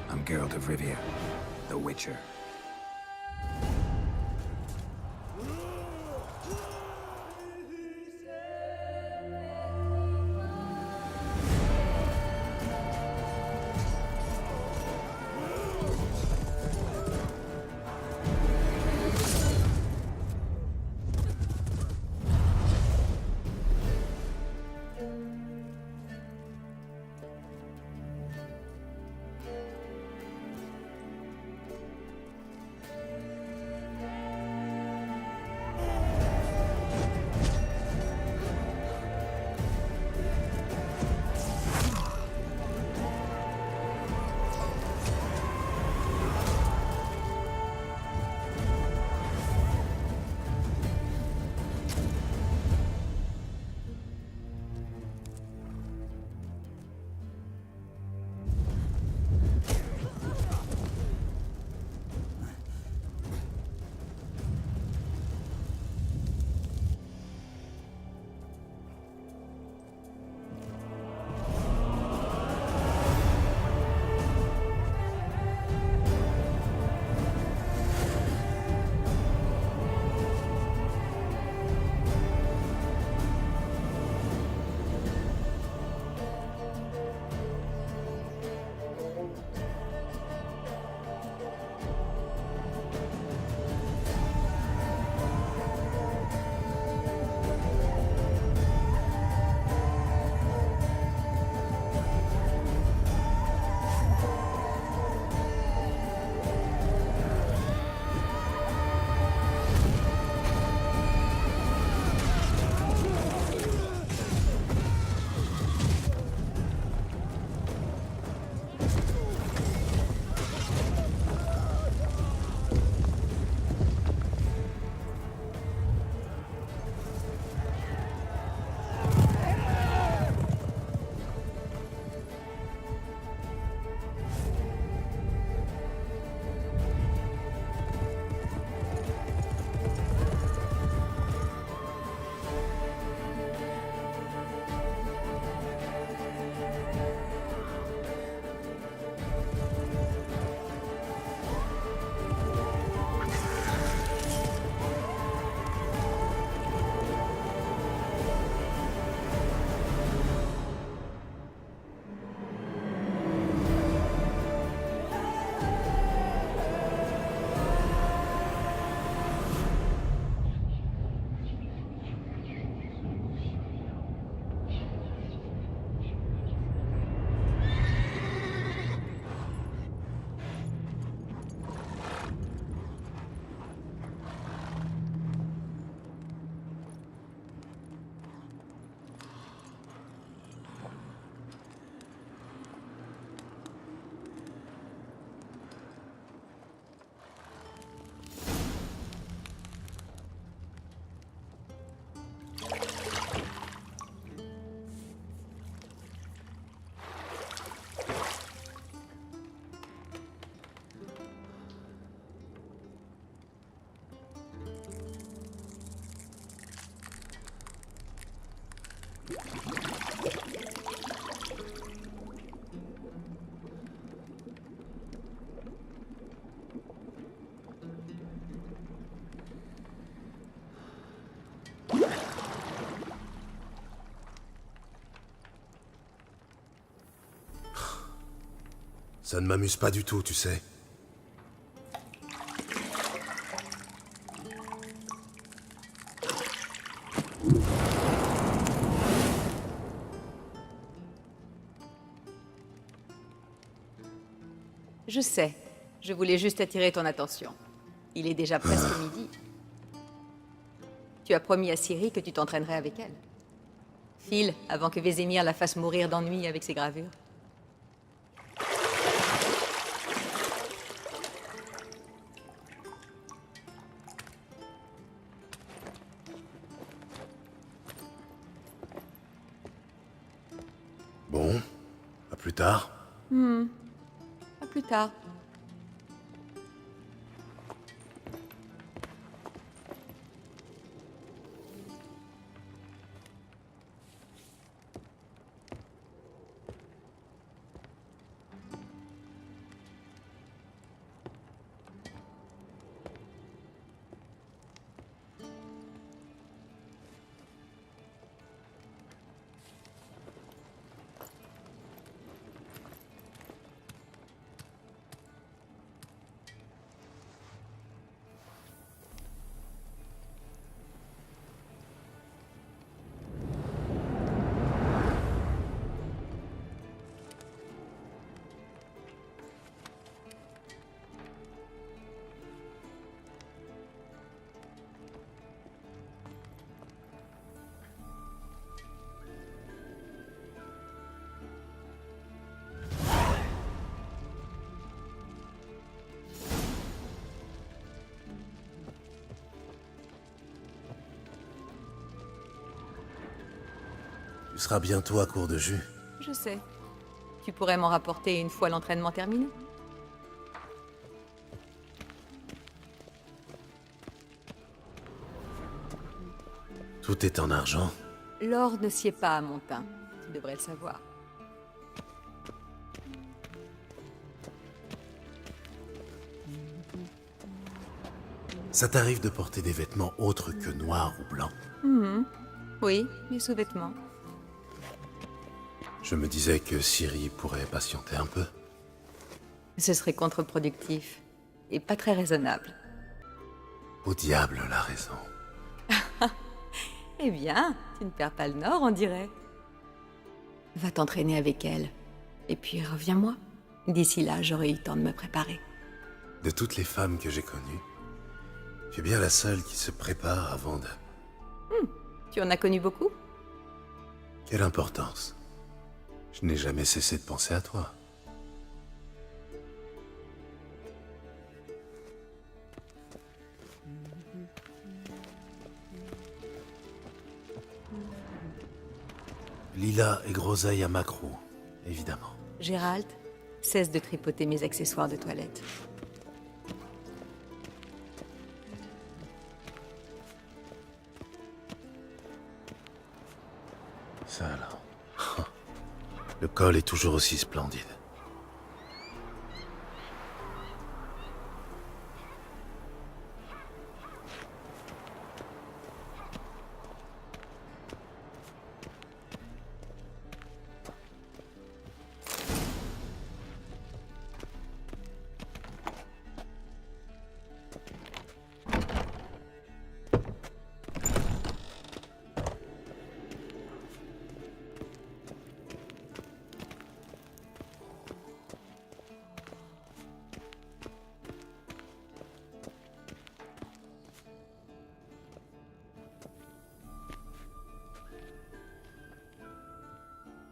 I'm Geralt of Rivia, the Witcher. Ça ne m'amuse pas du tout, tu sais. Je sais. Je voulais juste attirer ton attention. Il est déjà presque midi. Tu as promis à Ciri que tu t'entraînerais avec elle. File, avant que Vésémir la fasse mourir d'ennui avec ses gravures. Bon, à plus tard. À plus tard. Tu seras bientôt à court de jus. Je sais. Tu pourrais m'en rapporter une fois l'entraînement terminé. Tout est en argent. L'or ne sied pas à mon teint. Tu devrais le savoir. Ça t'arrive de porter des vêtements autres que noirs ou blancs? Oui, mes sous-vêtements. Je me disais que Ciri pourrait patienter un peu. Ce serait contre-productif. Et pas très raisonnable. Au diable la raison. Eh bien, tu ne perds pas le nord, on dirait. Va t'entraîner avec elle. Et puis reviens-moi. D'ici là, j'aurai eu le temps de me préparer. De toutes les femmes que j'ai connues, tu es bien la seule qui se prépare avant de... Tu en as connu beaucoup? Quelle importance. Je n'ai jamais cessé de penser à toi. Lila et Groseille à Macro, évidemment. Gérald, cesse de tripoter mes accessoires de toilette. Ça alors. Le col est toujours aussi splendide.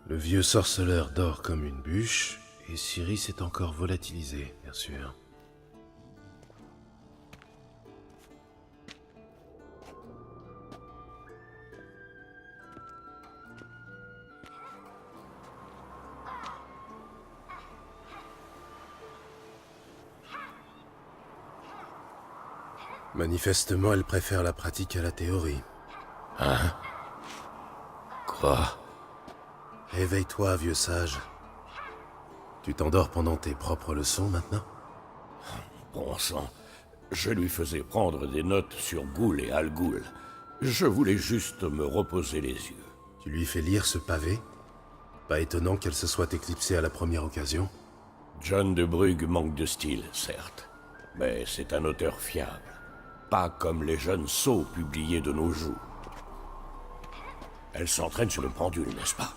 Le vieux sorceleur dort comme une bûche, et Ciri s'est encore volatilisée, bien sûr. Manifestement, elle préfère la pratique à la théorie. Hein? Quoi? Réveille-toi, vieux sage. Tu t'endors pendant tes propres leçons, maintenant? Bon sang, je lui faisais prendre des notes sur Ghoul et Al-Ghoul. Je voulais juste me reposer les yeux. Tu lui fais lire ce pavé? Pas étonnant qu'elle se soit éclipsée à la première occasion. John de Brugge manque de style, certes. Mais c'est un auteur fiable. Pas comme les jeunes sots publiés de nos jours. Elle s'entraîne sur le pendule, n'est-ce pas?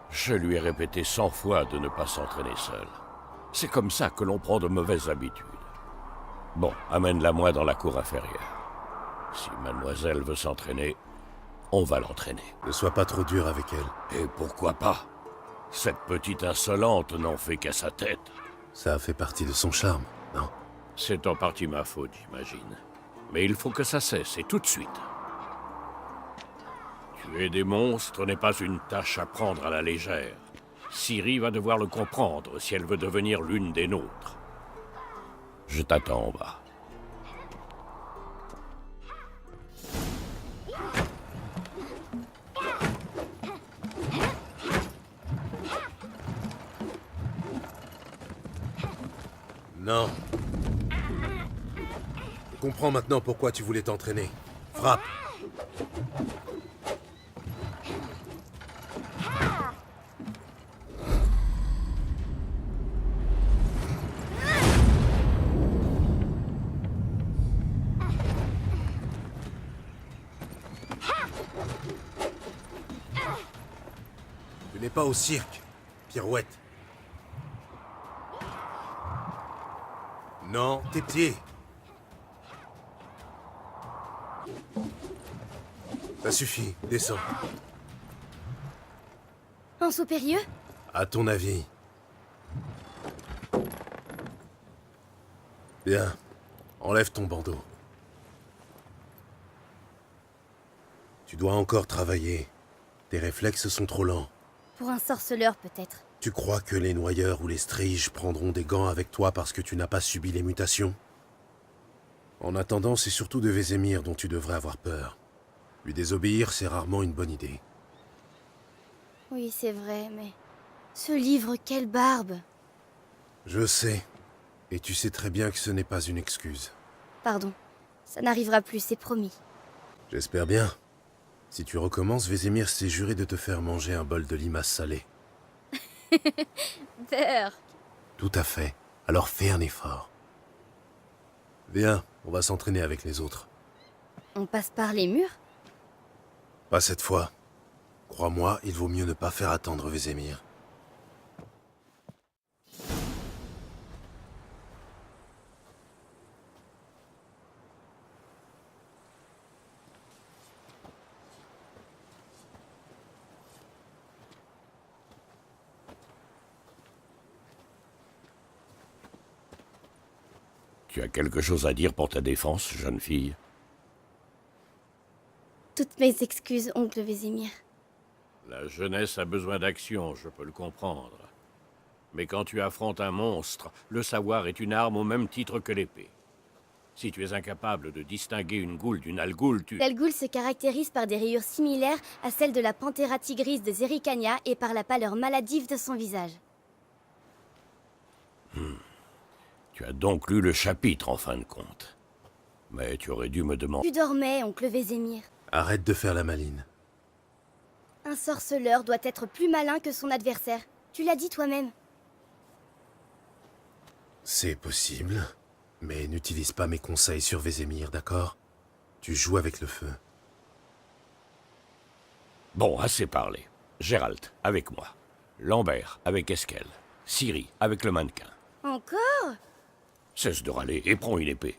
Je lui ai répété 100 fois de ne pas s'entraîner seule. C'est comme ça que l'on prend de mauvaises habitudes. Bon, amène-la-moi dans la cour inférieure. Si mademoiselle veut s'entraîner, on va l'entraîner. Ne sois pas trop dur avec elle. Et pourquoi pas? Cette petite insolente n'en fait qu'à sa tête. Ça a fait partie de son charme, non? C'est en partie ma faute, j'imagine. Mais il faut que ça cesse, et tout de suite. Tuer des monstres n'est pas une tâche à prendre à la légère. Ciri va devoir le comprendre si elle veut devenir l'une des nôtres. Je t'attends en bas. Non. Je comprends maintenant pourquoi tu voulais t'entraîner. Frappe. Tu n'es pas au cirque, pirouette. Non, tes pieds. Ça suffit, descends. En saut périlleux? À ton avis. Bien. Enlève ton bandeau. Tu dois encore travailler. Tes réflexes sont trop lents. Pour un sorceleur, peut-être. Tu crois que les noyeurs ou les striges prendront des gants avec toi parce que tu n'as pas subi les mutations? En attendant, c'est surtout de Vézémir dont tu devrais avoir peur. Lui désobéir, c'est rarement une bonne idée. Oui, c'est vrai, mais... Ce livre, quelle barbe! Je sais. Et tu sais très bien que ce n'est pas une excuse. Pardon. Ça n'arrivera plus, c'est promis. J'espère bien. Si tu recommences, Vézémir s'est juré de te faire manger un bol de limace salée. Beurre! Tout à fait. Alors fais un effort. Viens, on va s'entraîner avec les autres. On passe par les murs? Pas cette fois. Crois-moi, il vaut mieux ne pas faire attendre Vézémir. Tu as quelque chose à dire pour ta défense, jeune fille? Toutes mes excuses, oncle Vézémir. La jeunesse a besoin d'action, je peux le comprendre. Mais quand tu affrontes un monstre, le savoir est une arme au même titre que l'épée. Si tu es incapable de distinguer une goule d'une algoule, tu... L'algoule se caractérise par des rayures similaires à celles de la Panthera tigris de Zerrikania et par la pâleur maladive de son visage. Tu as donc lu le chapitre, en fin de compte. Mais tu aurais dû me demander... Tu dormais, oncle Vézémir. Arrête de faire la maline. Un sorceleur doit être plus malin que son adversaire. Tu l'as dit toi-même. C'est possible, mais n'utilise pas mes conseils sur Vézémir, d'accord? Tu joues avec le feu. Bon, assez parlé. Gérald, avec moi. Lambert, avec Eskel. Ciri, avec le mannequin. Encore? Cesse de râler et prends une épée.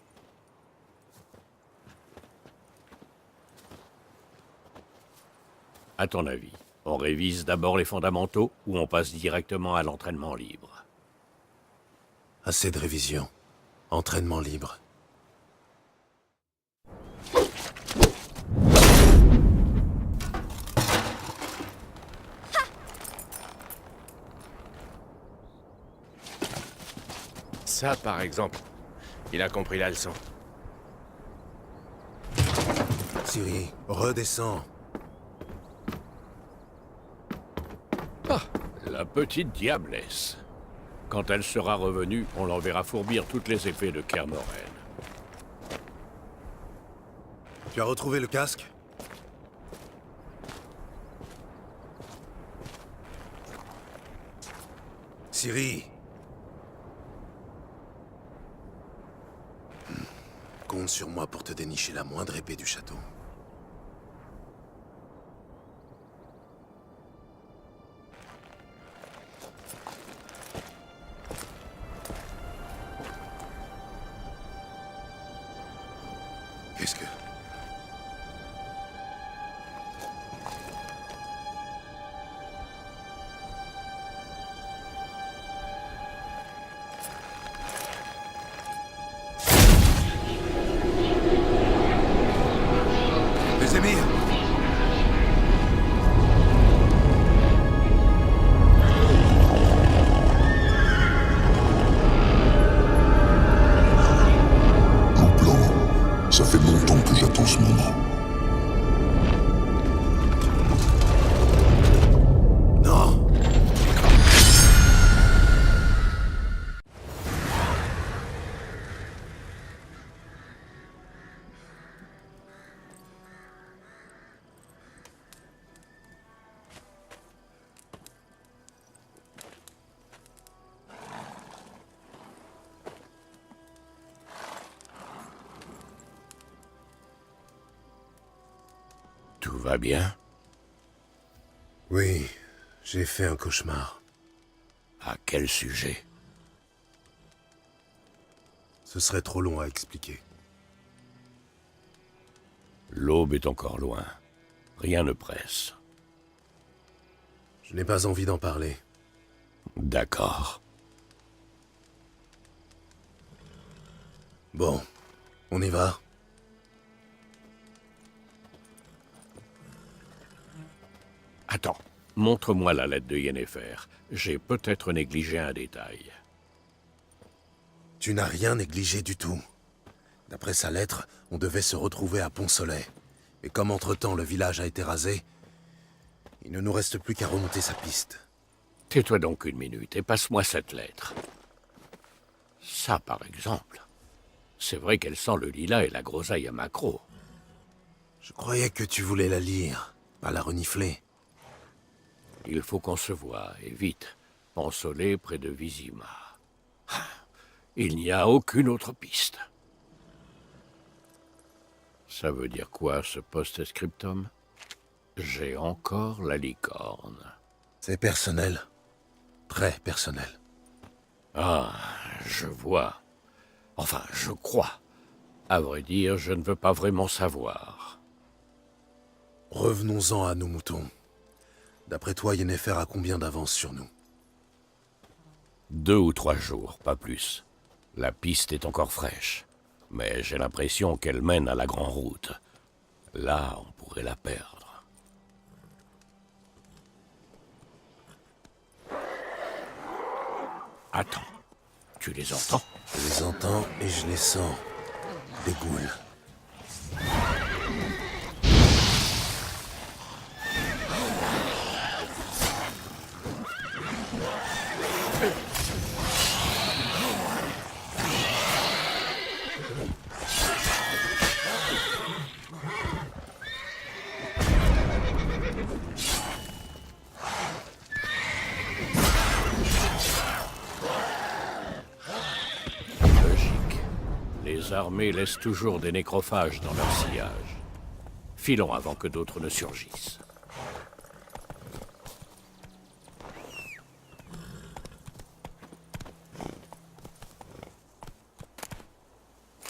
À ton avis, on révise d'abord les fondamentaux ou on passe directement à l'entraînement libre? Assez de révision. Entraînement libre. Ça, par exemple. Il a compris la leçon. Ciri, redescends. Ah, la petite diablesse. Quand elle sera revenue, on l'enverra fourbir toutes les épées de Kermoren. Tu as retrouvé le casque? Ciri. Compte sur moi pour te dénicher la moindre épée du château. Qu'est-ce que... Vézémir! Un plan. Ça fait longtemps que j'attends ce moment. Non! Tout va bien? Oui, j'ai fait un cauchemar. À quel sujet? Ce serait trop long à expliquer. L'aube est encore loin. Rien ne presse. Je n'ai pas envie d'en parler. D'accord. Bon, on y va. Attends, montre-moi la lettre de Yennefer. J'ai peut-être négligé un détail. Tu n'as rien négligé du tout. D'après sa lettre, on devait se retrouver à Pont-Soleil. Et comme entre-temps le village a été rasé, il ne nous reste plus qu'à remonter sa piste. Tais-toi donc une minute et passe-moi cette lettre. Ça, par exemple. C'est vrai qu'elle sent le lilas et la groseille à maquereau. Je croyais que tu voulais la lire, pas la renifler. Il faut qu'on se voie, et vite. Pont-Soleil près de Vizima. Il n'y a aucune autre piste. Ça veut dire quoi, ce post-scriptum? J'ai encore la licorne. C'est personnel. Très personnel. Ah, je vois. Enfin, je crois. À vrai dire, je ne veux pas vraiment savoir. Revenons-en à nos moutons. D'après toi, Yennefer a combien d'avance sur nous? 2 ou 3 jours, pas plus. La piste est encore fraîche. Mais j'ai l'impression qu'elle mène à la grande route. Là, on pourrait la perdre. Attends, tu les entends? Je les entends et je les sens. Des ghouls. Logique. Les armées laissent toujours des nécrophages dans leur sillage. Filons avant que d'autres ne surgissent.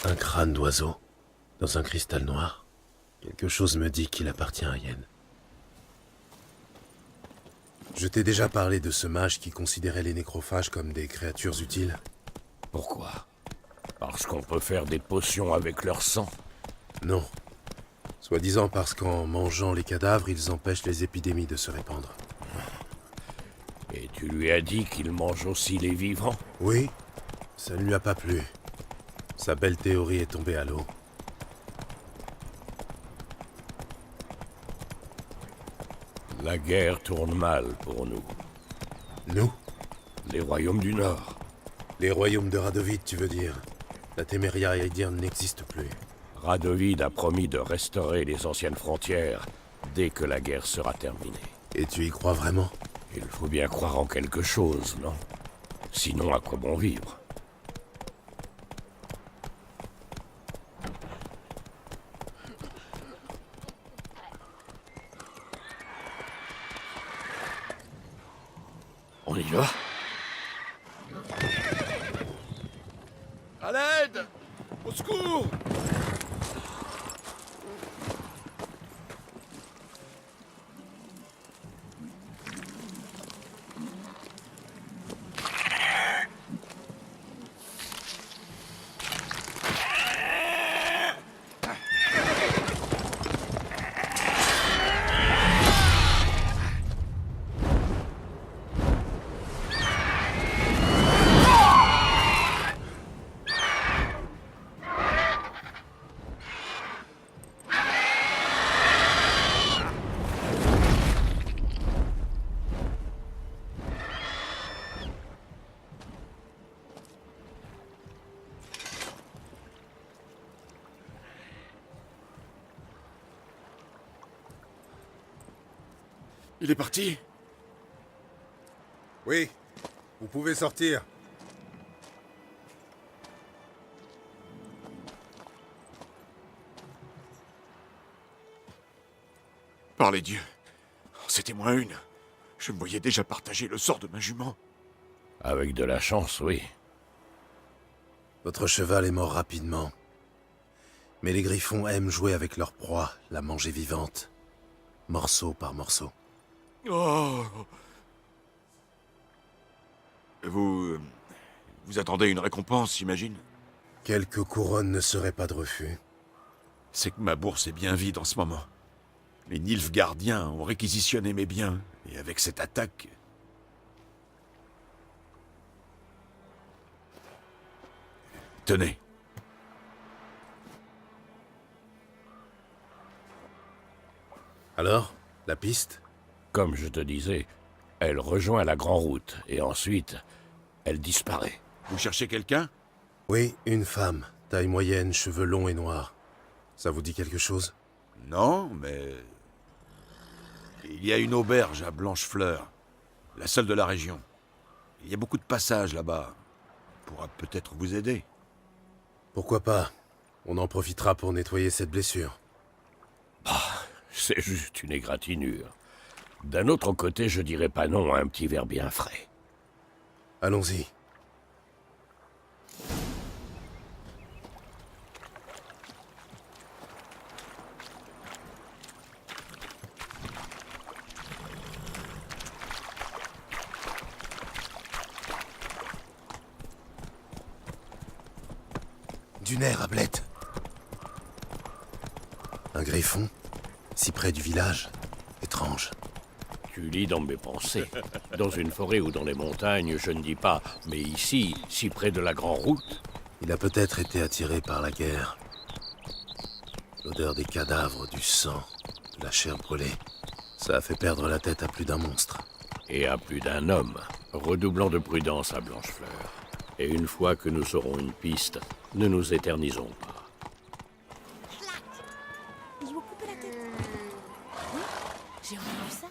Un crâne d'oiseau, dans un cristal noir. Quelque chose me dit qu'il appartient à Yen. Je t'ai déjà parlé de ce mage qui considérait les nécrophages comme des créatures utiles. Pourquoi? Parce qu'on peut faire des potions avec leur sang? Non. Soi-disant parce qu'en mangeant les cadavres, ils empêchent les épidémies de se répandre. Et tu lui as dit qu'il mange aussi les vivants? Oui, ça ne lui a pas plu. Sa belle théorie est tombée à l'eau. La guerre tourne mal pour nous. Nous? Les royaumes du Nord. Les royaumes de Radovid, tu veux dire? La Téméria haïdienne n'existe plus. Radovid a promis de restaurer les anciennes frontières dès que la guerre sera terminée. Et tu y crois vraiment? Il faut bien croire en quelque chose, non? Sinon, à quoi bon vivre? On y va? À l'aide! Au secours! Il est parti? Oui, vous pouvez sortir. Par les dieux. C'était moins une. Je me voyais déjà partager le sort de ma jument. Avec de la chance, oui. Votre cheval est mort rapidement. Mais les griffons aiment jouer avec leur proie, la manger vivante. Morceau par morceau. Oh. Vous attendez une récompense, j'imagine? Quelques couronnes ne seraient pas de refus. C'est que ma bourse est bien vide en ce moment. Les Nilfgaardiens ont réquisitionné mes biens, et avec cette attaque... Tenez. Alors, la piste? Comme je te disais, elle rejoint la Grande Route, et ensuite, elle disparaît. Vous cherchez quelqu'un? Oui, une femme, taille moyenne, cheveux longs et noirs. Ça vous dit quelque chose? Non, mais... Il y a une auberge à Blanchefleur, la seule de la région. Il y a beaucoup de passages là-bas. On pourra peut-être vous aider. Pourquoi pas? On en profitera pour nettoyer cette blessure. C'est juste une égratignure. D'un autre côté, je dirais pas non à un petit verre bien frais. Allons-y. Du nerf à Blette. Un griffon? Si près du village? Étrange. Tu lis dans mes pensées. Dans une forêt ou dans les montagnes, je ne dis pas. Mais ici, si près de la Grande Route... Il a peut-être été attiré par la guerre. L'odeur des cadavres, du sang, de la chair brûlée. Ça a fait perdre la tête à plus d'un monstre. Et à plus d'un homme. Redoublant de prudence à Blanchefleur. Et une fois que nous aurons une piste, ne nous éternisons pas. Ils lui ont coupé la tête. Oui, j'ai entendu ça.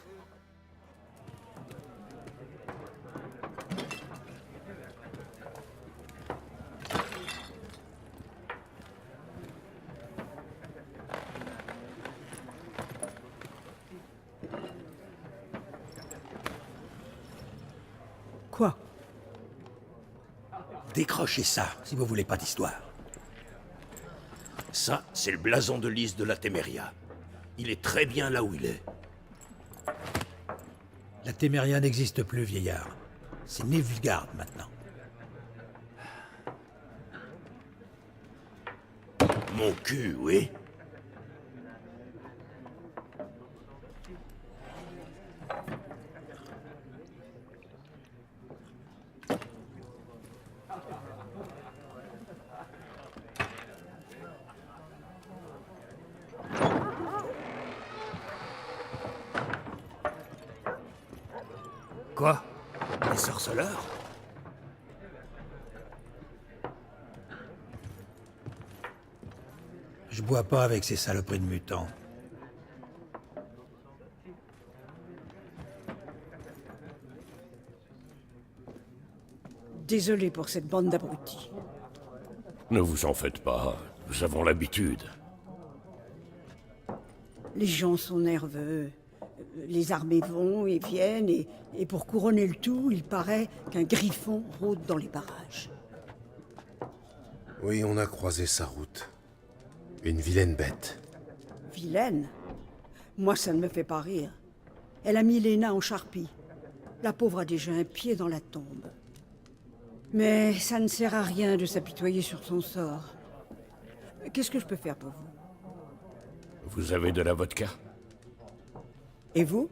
Quoi? Décrochez ça, si vous voulez pas d'histoire. Ça, c'est le blason de Lys de la Téméria. Il est très bien là où il est. La Téméria n'existe plus, vieillard. C'est Nilfgaard maintenant. Mon cul, oui. Quoi? Les sorceleurs? Je bois pas avec ces saloperies de mutants. Désolé pour cette bande d'abrutis. Ne vous en faites pas, nous avons l'habitude. Les gens sont nerveux. Les armées vont et viennent, et pour couronner le tout, il paraît qu'un griffon rôde dans les parages. Oui, on a croisé sa route. Une vilaine bête. Vilaine? Moi, ça ne me fait pas rire. Elle a mis Léna en charpie. La pauvre a déjà un pied dans la tombe. Mais ça ne sert à rien de s'apitoyer sur son sort. Qu'est-ce que je peux faire pour vous? Vous avez de la vodka? Et vous?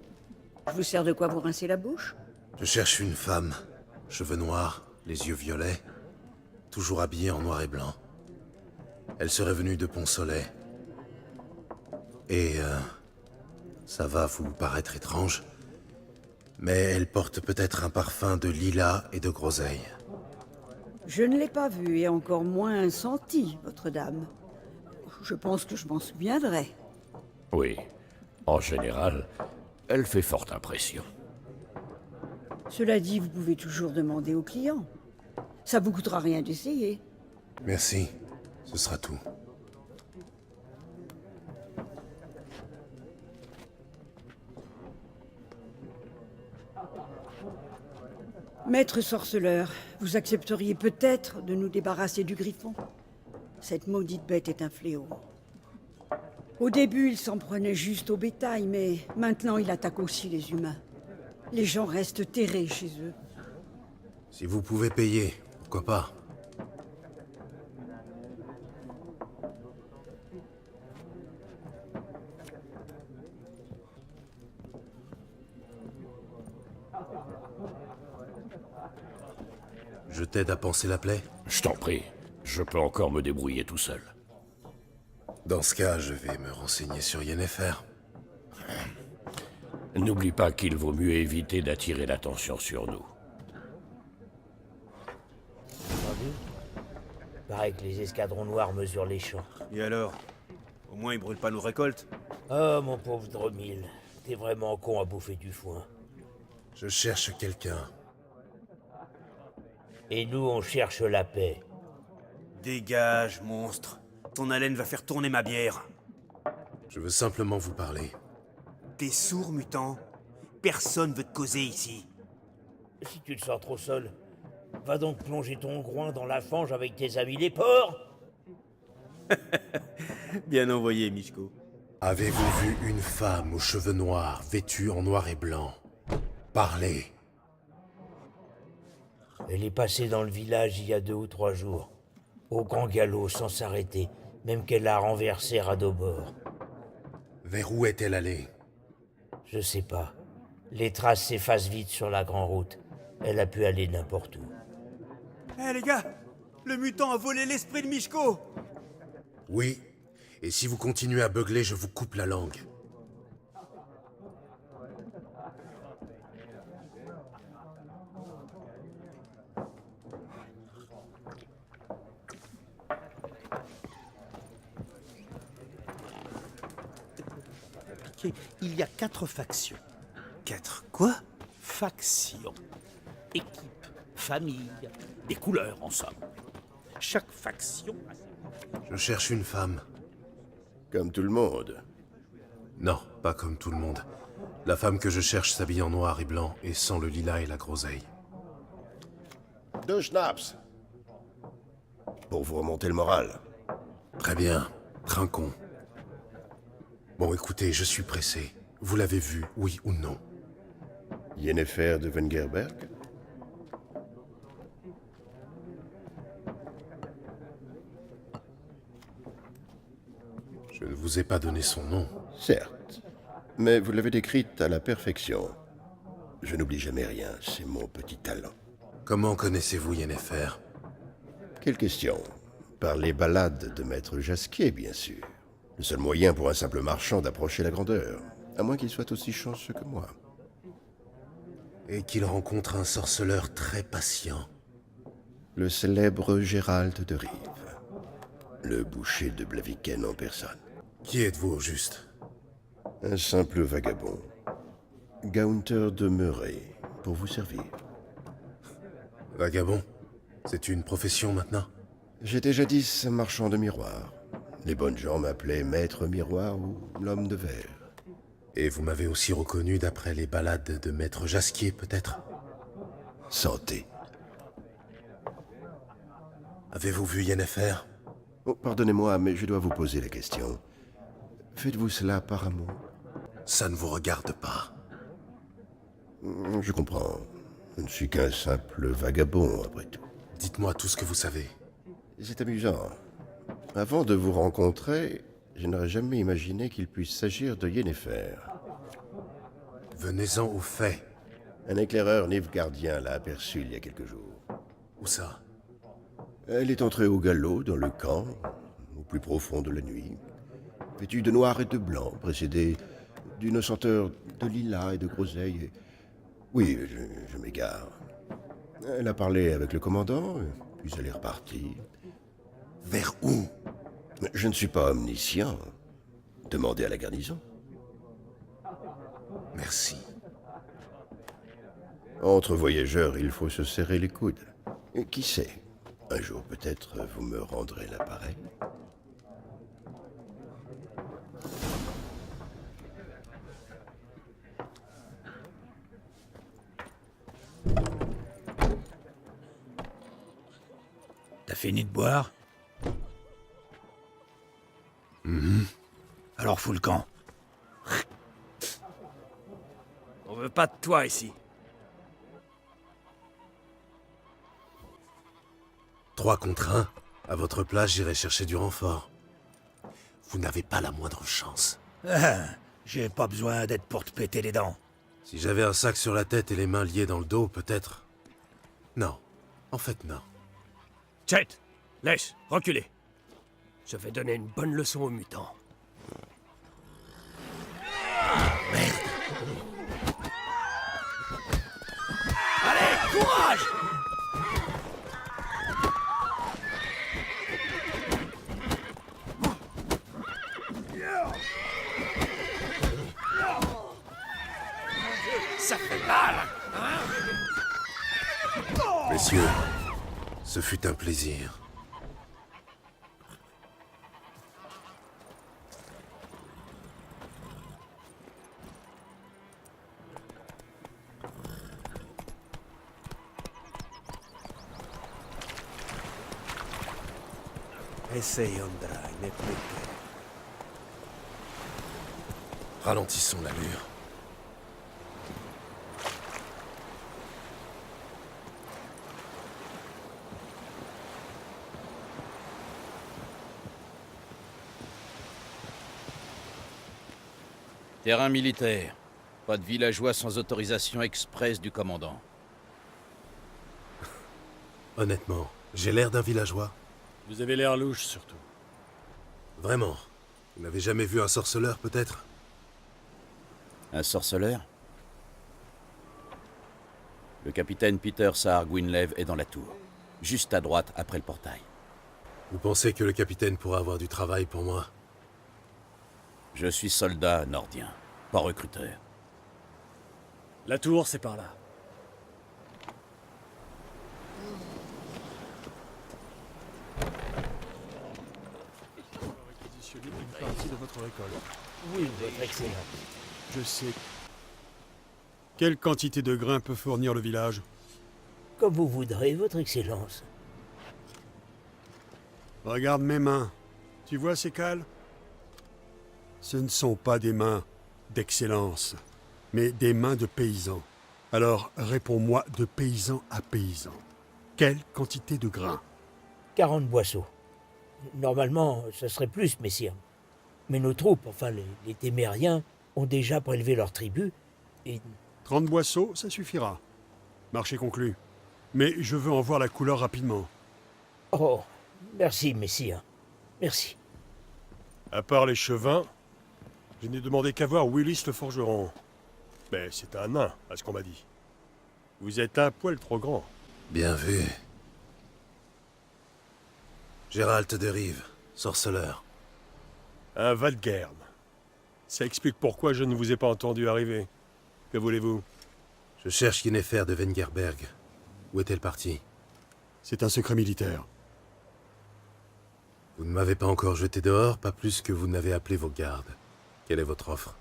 Je vous sers de quoi vous rincer la bouche? Je cherche une femme. Cheveux noirs, les yeux violets. Toujours habillée en noir et blanc. Elle serait venue de Pont-Soleil. Et ça va vous paraître étrange, mais elle porte peut-être un parfum de lilas et de groseille. Je ne l'ai pas vue et encore moins senti, votre dame. Je pense que je m'en souviendrai. Oui. En général, elle fait forte impression. Cela dit, vous pouvez toujours demander aux clients. Ça vous coûtera rien d'essayer. Merci, ce sera tout. Maître sorceleur, vous accepteriez peut-être de nous débarrasser du griffon? Cette maudite bête est un fléau. Au début, il s'en prenait juste au bétail, mais maintenant il attaque aussi les humains. Les gens restent terrés chez eux. Si vous pouvez payer, pourquoi pas? Je t'aide à panser la plaie? Je t'en prie, je peux encore me débrouiller tout seul. Dans ce cas, je vais me renseigner sur Yennefer. N'oublie pas qu'il vaut mieux éviter d'attirer l'attention sur nous. Entendu? Pareil que les escadrons noirs mesurent les champs. Et alors? Au moins, ils brûlent pas nos récoltes. Oh, mon pauvre Dromil, t'es vraiment con à bouffer du foin. Je cherche quelqu'un. Et nous, on cherche la paix. Dégage, monstre. Ton haleine va faire tourner ma bière. Je veux simplement vous parler. T'es sourd, mutant? Personne veut te causer ici. Si tu te sens trop seul, va donc plonger ton groin dans la fange avec tes amis les porcs. Bien envoyé, Michko. Avez-vous vu une femme aux cheveux noirs, vêtue en noir et blanc? Parlez. Elle est passée dans le village il y a 2 ou 3 jours. Au grand galop, sans s'arrêter, même qu'elle a renversé Radobor. Vers où est-elle allée? Je sais pas. Les traces s'effacent vite sur la grande route. Elle a pu aller n'importe où. Hé les gars, le mutant a volé l'esprit de Michko. Oui. Et si vous continuez à beugler, je vous coupe la langue. Il y a 4 factions. 4 quoi? Factions. Équipe, famille, des couleurs en somme. Chaque faction a ses... Je cherche une femme. Comme tout le monde. Non, pas comme tout le monde. La femme que je cherche s'habille en noir et blanc et sans le lilas et la groseille. 2 schnapps. Pour vous remonter le moral. Très bien. Trinquons. Bon, écoutez, je suis pressé. Vous l'avez vue, oui ou non? Yennefer de Wengerberg? Je ne vous ai pas donné son nom. Certes. Mais vous l'avez décrite à la perfection. Je n'oublie jamais rien, c'est mon petit talent. Comment connaissez-vous Yennefer? Quelle question? Par les ballades de Maître Jasquier, bien sûr. Le seul moyen pour un simple marchand d'approcher la grandeur, à moins qu'il soit aussi chanceux que moi. Et qu'il rencontre un sorceleur très patient. Le célèbre Gérald de Rive. Le boucher de Blaviken en personne. Qui êtes-vous au juste? Un simple vagabond. Gaunter de Meuret, pour vous servir. Vagabond? C'est une profession maintenant? J'étais jadis marchand de miroirs. Les bonnes gens m'appelaient Maître Miroir ou l'homme de verre. Et vous m'avez aussi reconnu d'après les ballades de Maître Jasquier, peut-être? Santé. Avez-vous vu Yennefer? Oh, pardonnez-moi, mais je dois vous poser la question. Faites-vous cela par amour? Ça ne vous regarde pas. Je comprends. Je ne suis qu'un simple vagabond, après tout. Dites-moi tout ce que vous savez. C'est amusant. Avant de vous rencontrer, je n'aurais jamais imaginé qu'il puisse s'agir de Yennefer. Venez-en aux faits. Un éclaireur nilfgaardien l'a aperçue il y a quelques jours. Où ça? Elle est entrée au galop, dans le camp, au plus profond de la nuit, vêtue de noir et de blanc, précédée d'une senteur de lilas et de groseille. Oui, je m'égare. Elle a parlé avec le commandant, puis elle est repartie. Vers où? Je ne suis pas omniscient. Demandez à la garnison. Merci. Entre voyageurs, il faut se serrer les coudes. Et qui sait, un jour peut-être vous me rendrez l'appareil. T'as fini de boire? Alors fous le camp. On veut pas de toi ici. 3 contre 1. À votre place, j'irai chercher du renfort. Vous n'avez pas la moindre chance. Ah, j'ai pas besoin d'être pour te péter les dents. Si j'avais un sac sur la tête et les mains liées dans le dos, peut-être. Non. En fait, non. Chet, laisse, reculez. Je vais donner une bonne leçon aux mutants. Merde. Allez, courage! Ça fait mal, hein? Messieurs, ce fut un plaisir. Essaye, Ondra, il n'est plus que... Ralentissons l'allure. Terrain militaire. Pas de villageois sans autorisation express du commandant. Honnêtement, j'ai l'air d'un villageois. Vous avez l'air louche, surtout. Vraiment. Vous n'avez jamais vu un sorceleur, peut-être? Un sorceleur? Le capitaine Peter Saar Gwynleve est dans la tour. Juste à droite, après le portail. Vous pensez que le capitaine pourra avoir du travail pour moi? Je suis soldat nordien, pas recruteur. La tour, c'est par là. Une partie de votre récolte. Oui, votre excellence. Je sais. Quelle quantité de grains peut fournir le village? Comme vous voudrez, votre excellence. Regarde mes mains. Tu vois ces cales? Ce ne sont pas des mains d'excellence, mais des mains de paysans. Alors, réponds-moi de paysan à paysan. Quelle quantité de grains? 40 boisseaux. Normalement, ce serait plus, messire. Mais nos troupes, enfin les témériens, ont déjà prélevé leur tribu et... 30 boisseaux, ça suffira. Marché conclu. Mais je veux en voir la couleur rapidement. Oh, merci, messire. Merci. À part les chevins, je n'ai demandé qu'à voir Willis le forgeron. Mais c'est un nain, à ce qu'on m'a dit. Vous êtes un poil trop grand. Bien vu. Gérald de Rive, sorceleur. Un Valgern. Ça explique pourquoi je ne vous ai pas entendu arriver. Que voulez-vous? Je cherche Yennefer de Wengerberg. Où est-elle partie? C'est un secret militaire. Vous ne m'avez pas encore jeté dehors, pas plus que vous n'avez appelé vos gardes. Quelle est votre offre?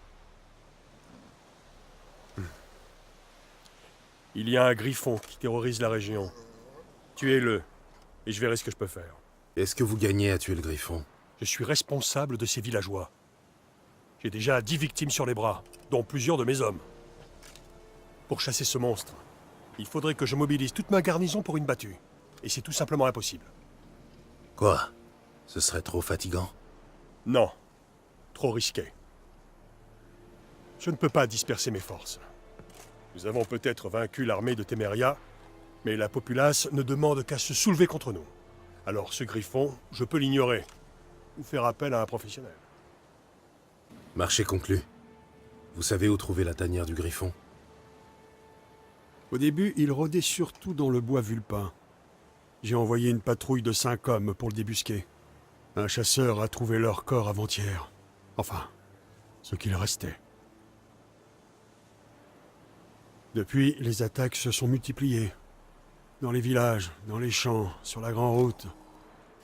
Il y a un griffon qui terrorise la région. Tuez-le, et je verrai ce que je peux faire. Est-ce que vous gagnez à tuer le griffon? Je suis responsable de ces villageois. J'ai déjà 10 victimes sur les bras, dont plusieurs de mes hommes. Pour chasser ce monstre, il faudrait que je mobilise toute ma garnison pour une battue. Et c'est tout simplement impossible. Quoi? Ce serait trop fatigant? Non. Trop risqué. Je ne peux pas disperser mes forces. Nous avons peut-être vaincu l'armée de Téméria, mais la populace ne demande qu'à se soulever contre nous. Alors ce griffon, je peux l'ignorer, ou faire appel à un professionnel. Marché conclu. Vous savez où trouver la tanière du griffon? Au début, il rôdait surtout dans le bois vulpin. J'ai envoyé une patrouille de 5 hommes pour le débusquer. Un chasseur a trouvé leur corps avant-hier. Enfin, ce qu'il restait. Depuis, les attaques se sont multipliées. Dans les villages, dans les champs, sur la grande route.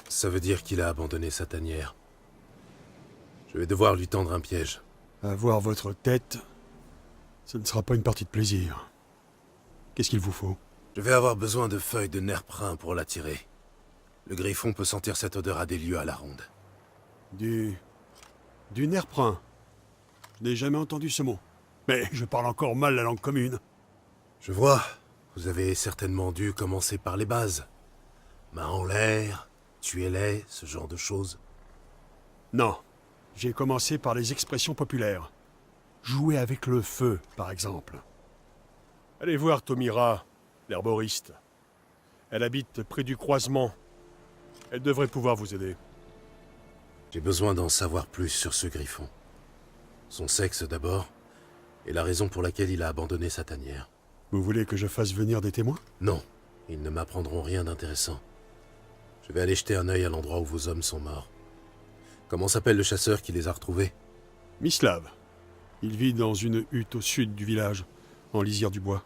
Ça veut dire qu'il a abandonné sa tanière. Je vais devoir lui tendre un piège. Avoir votre tête, ce ne sera pas une partie de plaisir. Qu'est-ce qu'il vous faut? Je vais avoir besoin de feuilles de nerprin pour l'attirer. Le griffon peut sentir cette odeur à des lieues à la ronde. Du nerprin. Je n'ai jamais entendu ce mot. Mais je parle encore mal la langue commune. Je vois. Vous avez certainement dû commencer par les bases. Main en l'air, tuez-les, ce genre de choses. Non. J'ai commencé par les expressions populaires. Jouer avec le feu, par exemple. Allez voir Tomira, l'herboriste. Elle habite près du croisement. Elle devrait pouvoir vous aider. J'ai besoin d'en savoir plus sur ce griffon. Son sexe d'abord, et la raison pour laquelle il a abandonné sa tanière. Vous voulez que je fasse venir des témoins? Non, ils ne m'apprendront rien d'intéressant. Je vais aller jeter un œil à l'endroit où vos hommes sont morts. Comment s'appelle le chasseur qui les a retrouvés? Mislav. Il vit dans une hutte au sud du village, en lisière du bois.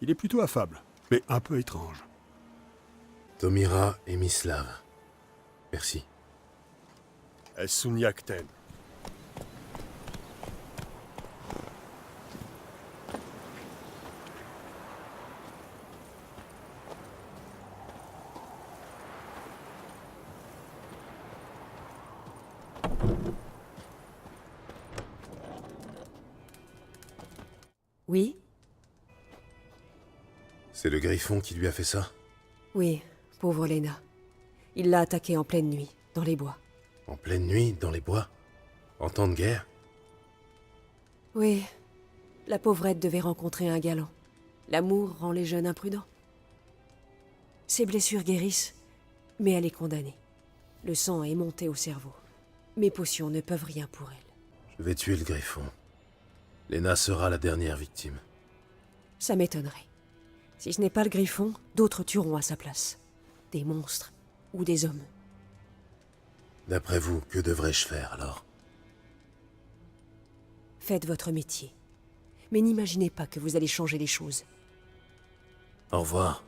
Il est plutôt affable, mais un peu étrange. Tomira et Mislav. Merci. Esuniakten. Oui? C'est le griffon qui lui a fait ça? Oui, pauvre Lena. Il l'a attaquée en pleine nuit, dans les bois. En pleine nuit, dans les bois? En temps de guerre? Oui. La pauvrette devait rencontrer un galant. L'amour rend les jeunes imprudents. Ses blessures guérissent, mais elle est condamnée. Le sang est monté au cerveau. Mes potions ne peuvent rien pour elle. Je vais tuer le griffon. Lena sera la dernière victime. Ça m'étonnerait. Si ce n'est pas le griffon, d'autres tueront à sa place. Des monstres ou des hommes. D'après vous, que devrais-je faire alors? Faites votre métier. Mais n'imaginez pas que vous allez changer les choses. Au revoir.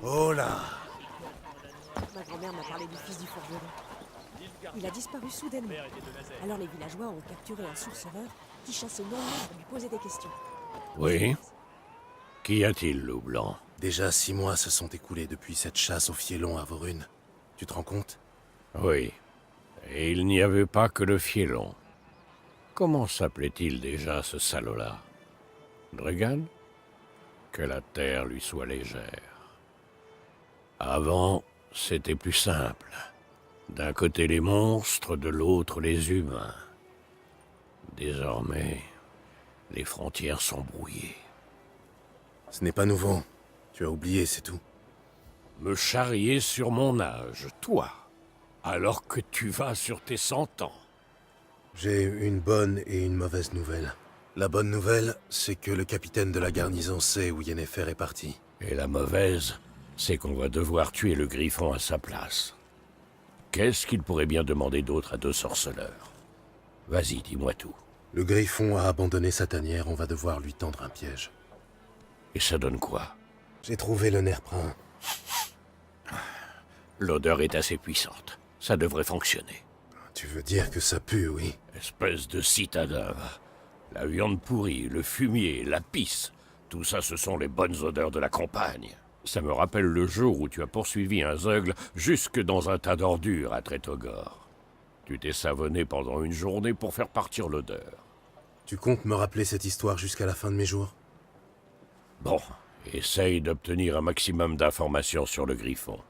Oh là! Ma grand-mère m'a parlé du fils du forgeron. Il a disparu soudainement. Alors les villageois ont capturé un sorceleur qui chassait non loin pour lui poser des questions. Oui? Qu'y a-t-il, loup blanc? Déjà 6 mois se sont écoulés depuis cette chasse au fielon à Vorune. Tu te rends compte? Oui. Et il n'y avait pas que le fielon. Comment s'appelait-il déjà, ce salaud-là? Dregan? Que la terre lui soit légère. Avant, c'était plus simple. D'un côté les monstres, de l'autre les humains. Désormais, les frontières sont brouillées. Ce n'est pas nouveau. Tu as oublié, c'est tout. Me charrier sur mon âge, toi, alors que tu vas sur tes 100 ans. J'ai une bonne et une mauvaise nouvelle. La bonne nouvelle, c'est que le capitaine de la garnison sait où Yennefer est parti. Et la mauvaise, c'est qu'on va devoir tuer le griffon à sa place. Qu'est-ce qu'il pourrait bien demander d'autre à 2 sorceleurs? Vas-y, dis-moi tout. Le griffon a abandonné sa tanière, on va devoir lui tendre un piège. Et ça donne quoi? J'ai trouvé le nerf brun. L'odeur est assez puissante. Ça devrait fonctionner. Tu veux dire que ça pue, oui? Espèce de citadin. La viande pourrie, le fumier, la pisse. Tout ça, ce sont les bonnes odeurs de la campagne. Ça me rappelle le jour où tu as poursuivi un zeugle jusque dans un tas d'ordures à Tretogor. Tu t'es savonné pendant une journée pour faire partir l'odeur. Tu comptes me rappeler cette histoire jusqu'à la fin de mes jours? Bon, essaye d'obtenir un maximum d'informations sur le griffon.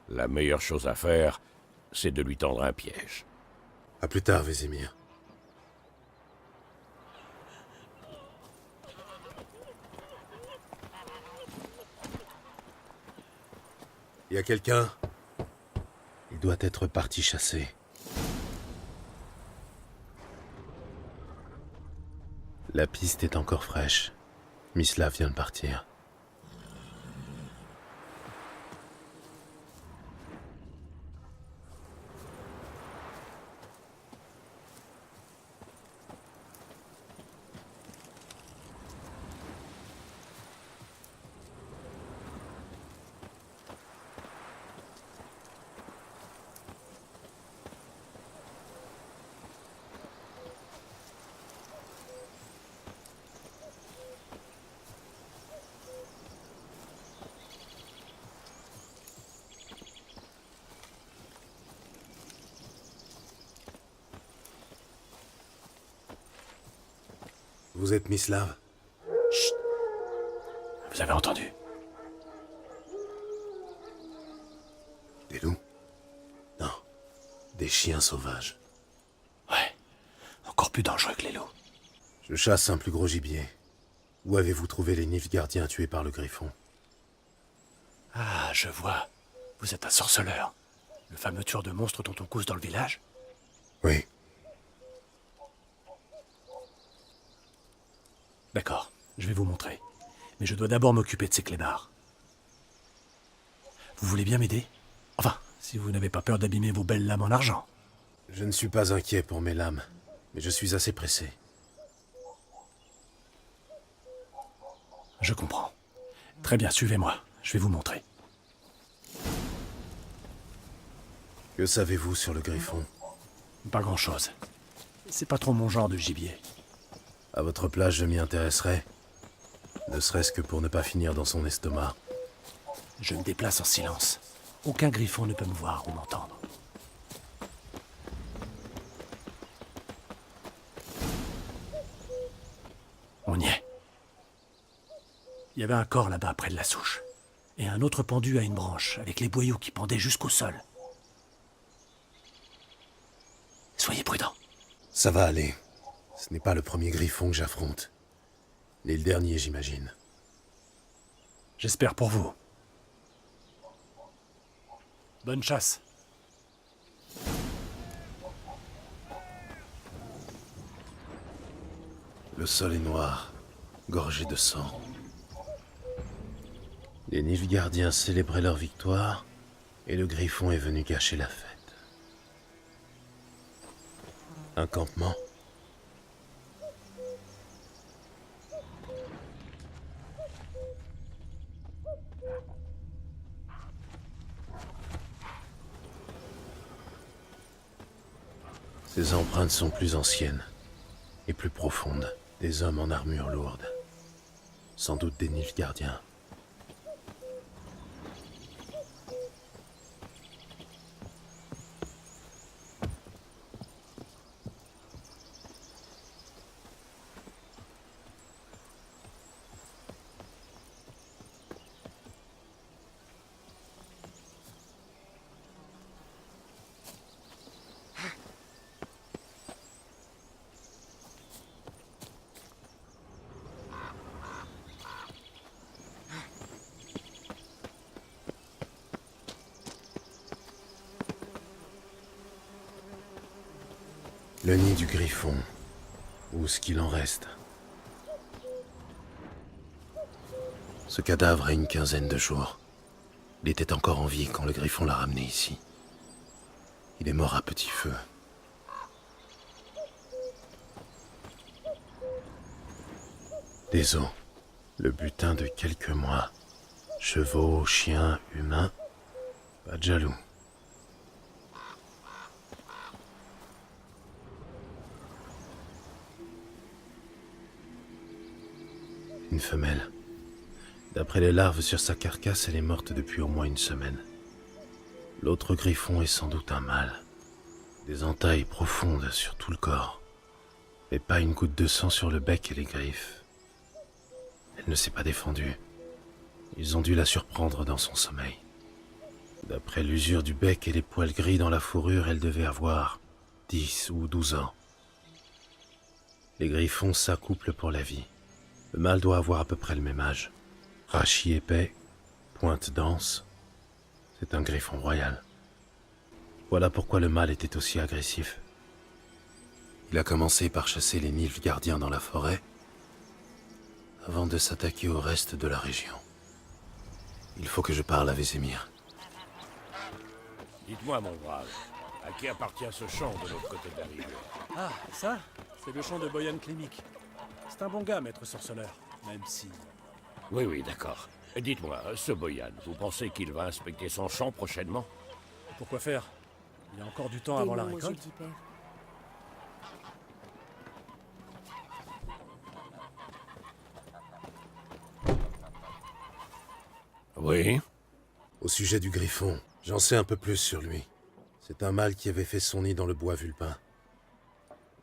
La meilleure chose à faire, c'est de lui tendre un piège. À plus tard, Vésémir. Y a quelqu'un? Il doit être parti chasser. La piste est encore fraîche. Mislav vient de partir. Vous êtes Mislav? Chut! Vous avez entendu? Des loups? Non, des chiens sauvages. Ouais, encore plus dangereux que les loups. Je chasse un plus gros gibier. Où avez-vous trouvé les Nilfgaardiens tués par le Griffon? Ah, je vois. Vous êtes un sorceleur. Le fameux tueur de monstres dont on cause dans le village? Oui. D'accord, je vais vous montrer. Mais je dois d'abord m'occuper de ces clébards. Vous voulez bien m'aider? Enfin, si vous n'avez pas peur d'abîmer vos belles lames en argent. Je ne suis pas inquiet pour mes lames, mais je suis assez pressé. Je comprends. Très bien, suivez-moi. Je vais vous montrer. Que savez-vous sur le Griffon? Pas grand-chose. C'est pas trop mon genre de gibier. À votre place, je m'y intéresserai. Ne serait-ce que pour ne pas finir dans son estomac. Je me déplace en silence. Aucun griffon ne peut me voir ou m'entendre. On y est. Il y avait un corps là-bas près de la souche. Et un autre pendu à une branche, avec les boyaux qui pendaient jusqu'au sol. Soyez prudents. Ça va aller. Ce n'est pas le premier Griffon que j'affronte. Ni le dernier, j'imagine. J'espère pour vous. Bonne chasse. Le sol est noir, gorgé de sang. Les Nilfgaardiens célébraient leur victoire, et le Griffon est venu gâcher la fête. Un campement. Ces empreintes sont plus anciennes et plus profondes. Des hommes en armure lourde. Sans doute des Nilfgaardiens. Le nid du Griffon, ou ce qu'il en reste. Ce cadavre a une quinzaine de jours. Il était encore en vie quand le Griffon l'a ramené ici. Il est mort à petit feu. Des os, le butin de quelques mois. Chevaux, chiens, humains, pas de jaloux. Une femelle. D'après les larves sur sa carcasse, elle est morte depuis au moins une semaine. L'autre Griffon est sans doute un mâle. Des entailles profondes sur tout le corps. Mais pas une goutte de sang sur le bec et les griffes. Elle ne s'est pas défendue. Ils ont dû la surprendre dans son sommeil. D'après l'usure du bec et les poils gris dans la fourrure, elle devait avoir 10 ou 12 ans. Les Griffons s'accouplent pour la vie. Le mâle doit avoir à peu près le même âge. Rachis épais, pointe dense. C'est un Griffon royal. Voilà pourquoi le mâle était aussi agressif. Il a commencé par chasser les Nilfgaardiens dans la forêt, avant de s'attaquer au reste de la région. Il faut que je parle à Vésémir. Dites-moi, mon brave, à qui appartient ce champ de l'autre côté de la rivière? Ah, ça, c'est le champ de Boyan Klimik. C'est un bon gars, maître sorceleur, même si... Oui, d'accord. Dites-moi, ce Boyan, vous pensez qu'il va inspecter son champ prochainement? Pourquoi faire? Il y a encore du temps avant la récolte. Oui? Au sujet du Griffon, j'en sais un peu plus sur lui. C'est un mâle qui avait fait son nid dans le bois vulpin.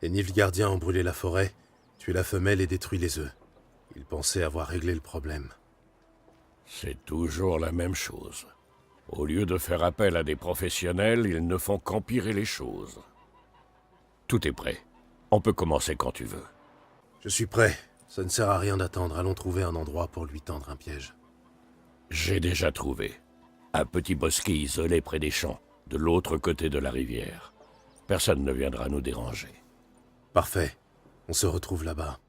Les Nilfgaardiens ont brûlé la forêt, tué la femelle et détruit les œufs. Ils pensaient avoir réglé le problème. C'est toujours la même chose. Au lieu de faire appel à des professionnels, ils ne font qu'empirer les choses. Tout est prêt. On peut commencer quand tu veux. Je suis prêt. Ça ne sert à rien d'attendre. Allons trouver un endroit pour lui tendre un piège. J'ai déjà trouvé. Un petit bosquet isolé près des champs, de l'autre côté de la rivière. Personne ne viendra nous déranger. Parfait. On se retrouve là-bas.